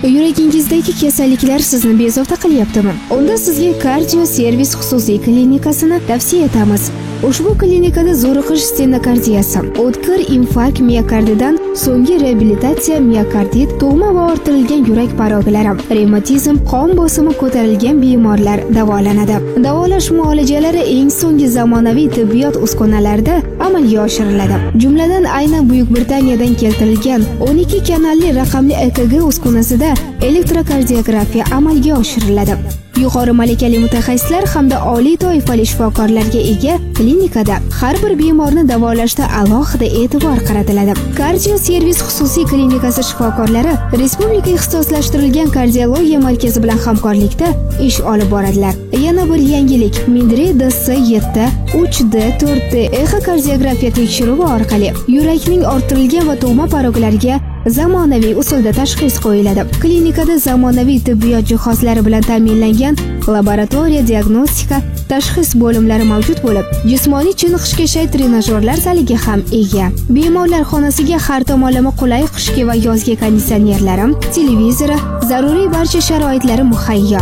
Yuragingizdagi kasalliklar sizni bezovta qilyaptimi? Unda sizga Cardio Service xususiy klinikasini tavsiya etamiz. Ushbu klinikada zo'riqish stenokardiyasi, o'tkir infarkt miokardidan so'nggi reabilitatsiya, miokardit, tug'ma va orttirilgan yurak paroglari, revmatizm, qon bosimi ko'tarilgan bemorlar davolanadi. Davolash muolajalari eng so'nggi zamonaviy tibbiyot uskunalarida amalga oshiriladi. Jumladan, aynan Buyuk Britaniyadan keltirilgan 12 kanalli raqamli EKG uskunasida elektrokardiografiya amalga oshiriladi. Yuqori malakali mutaxassislar hamda oliy toifali shifokorlarga ega klinikada har bir bemorni davolashda alohida e'tibor qaratiladi. Cardio Service xususiy klinikasi shifokorlari respublika ixtisoslashtirilgan kardiologiya markazi bilan hamkorlikda ish olib boradilar. Yana bir yangilik: Mindre DS7, 3D, 4D ekokardiografiya tekshiruvi orqali yurakning orttirilgan va tug'ma paroglariga zamonaviy usulda tashxis qo'yiladi. Klinikada zamonaviy tibbiyot jihozlari bilan ta'minlangan laboratoriya, diagnostika, tashxis bo'limlari mavjud bo'lib, jismoniy chiniqishga shay trenajyorlar zaliga ham ega. Bemorlar xonasiga har tomonlama qulay qishki va yozgi konditsionerlari, televizori, zaruriy barcha sharoitlari muhayyo.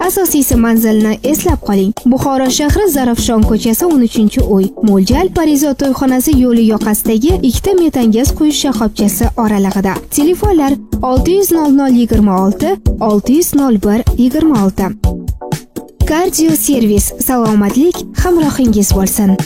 Asosiysi manzilni eslab qoling. Buxoro shahri, Zarafshon ko'chasi, 13-uy. Mo'ljal Parizod to'yxonasi yo'li yoqasidagi ikkita metangaz quyish shoxobchasi oralig'ida. Telefonlar 600 00 26, 600 01 26. Cardio Service, salomatlik hamrohingiz bo'lsin.